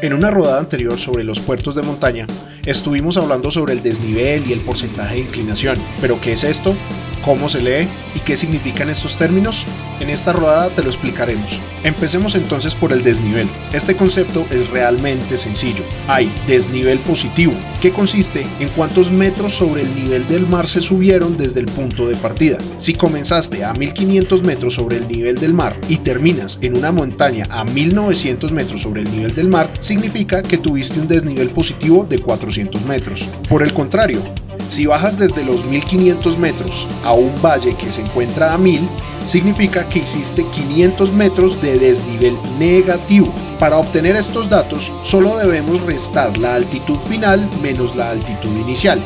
En una rodada anterior sobre los puertos de montaña, estuvimos hablando sobre el desnivel y el porcentaje de inclinación. ¿Pero qué es esto? ¿Cómo se lee? ¿Y qué significan estos términos? En esta rodada te lo explicaremos. Empecemos entonces por el desnivel. Este concepto es realmente sencillo. Hay desnivel positivo, que consiste en cuántos metros sobre el nivel del mar se subieron desde el punto de partida. Si comenzaste a 1500 metros sobre el nivel del mar y terminas en una montaña a 1900 metros sobre el nivel del mar, significa que tuviste un desnivel positivo de 400 metros. Por el contrario, si bajas desde los 1500 metros a un valle que se encuentra a 1000, significa que hiciste 500 metros de desnivel negativo. Para obtener estos datos, solo debemos restar la altitud final menos la altitud inicial.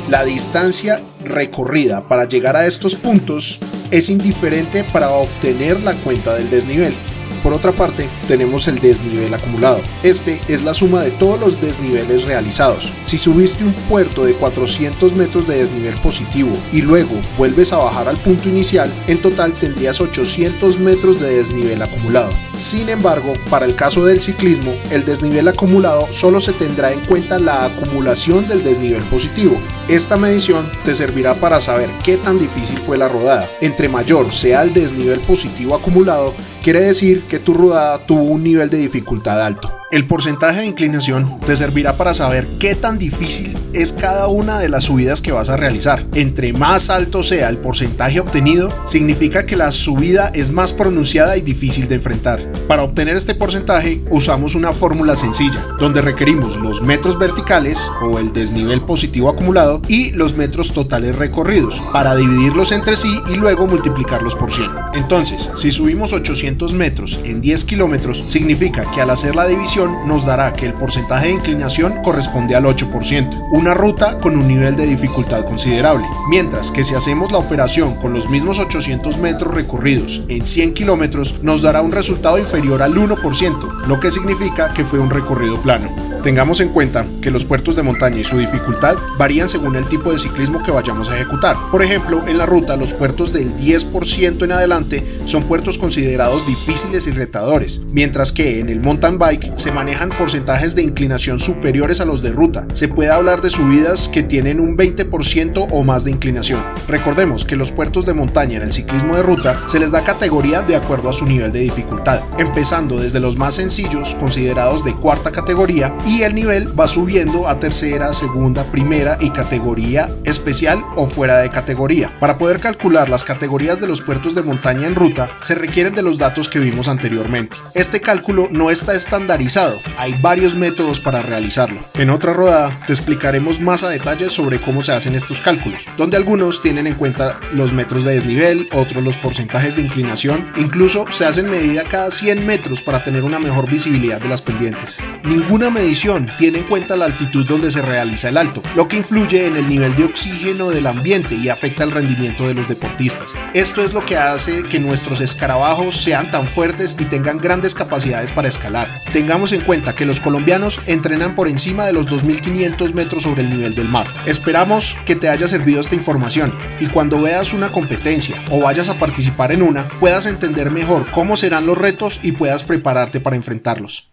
La distancia recorrida para llegar a estos puntos es indiferente para obtener la cuenta del desnivel. Por otra parte, tenemos el desnivel acumulado. Este es la suma de todos los desniveles realizados. Si subiste un puerto de 400 metros de desnivel positivo y luego vuelves a bajar al punto inicial, en total tendrías 800 metros de desnivel acumulado. Sin embargo, para el caso del ciclismo, el desnivel acumulado solo se tendrá en cuenta la acumulación del desnivel positivo. Esta medición te servirá para saber qué tan difícil fue la rodada. Entre mayor sea el desnivel positivo acumulado, quiere decir que tu rodada tuvo un nivel de dificultad alto. El porcentaje de inclinación te servirá para saber qué tan difícil es cada una de las subidas que vas a realizar. Entre más alto sea el porcentaje obtenido, significa que la subida es más pronunciada y difícil de enfrentar. Para obtener este porcentaje, usamos una fórmula sencilla, donde requerimos los metros verticales, o el desnivel positivo acumulado, y los metros totales recorridos, para dividirlos entre sí y luego multiplicarlos por 100. Entonces, si subimos 800 metros en 10 kilómetros, significa que al hacer la división nos dará que el porcentaje de inclinación corresponde al 8%, una ruta con un nivel de dificultad considerable, mientras que si hacemos la operación con los mismos 800 metros recorridos en 100 kilómetros nos dará un resultado inferior al 1%, lo que significa que fue un recorrido plano. Tengamos en cuenta que los puertos de montaña y su dificultad varían según el tipo de ciclismo que vayamos a ejecutar. Por ejemplo, en la ruta los puertos del 10% en adelante son puertos considerados difíciles y retadores, mientras que en el mountain bike se manejan porcentajes de inclinación superiores a los de ruta. Se puede hablar de subidas que tienen un 20% o más de inclinación. Recordemos que los puertos de montaña en el ciclismo de ruta se les da categoría de acuerdo a su nivel de dificultad, empezando desde los más sencillos, considerados de cuarta categoría, y el nivel va subiendo a tercera, segunda, primera y categoría especial o fuera de categoría. Para poder calcular las categorías de los puertos de montaña en ruta, se requieren de los datos que vimos anteriormente. Este cálculo no está estandarizado, hay varios métodos para realizarlo. En otra rodada te explicaremos más a detalle sobre cómo se hacen estos cálculos, donde algunos tienen en cuenta los metros de desnivel, otros los porcentajes de inclinación, incluso se hacen medida cada 100 metros para tener una mejor visibilidad de las pendientes. Ninguna medición tiene en cuenta la altitud donde se realiza el alto, lo que influye en el nivel de oxígeno del ambiente y afecta el rendimiento de los deportistas. Esto es lo que hace que nuestros escarabajos sean tan fuertes y tengan grandes capacidades para escalar. Tengamos en cuenta que los colombianos entrenan por encima de los 2500 metros sobre el nivel del mar. Esperamos que te haya servido esta información y cuando veas una competencia o vayas a participar en una, puedas entender mejor cómo serán los retos y puedas prepararte para enfrentarlos.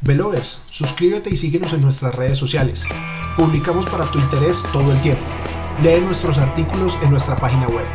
Velovers, suscríbete y síguenos en nuestras redes sociales. Publicamos para tu interés todo el tiempo. Lee nuestros artículos en nuestra página web.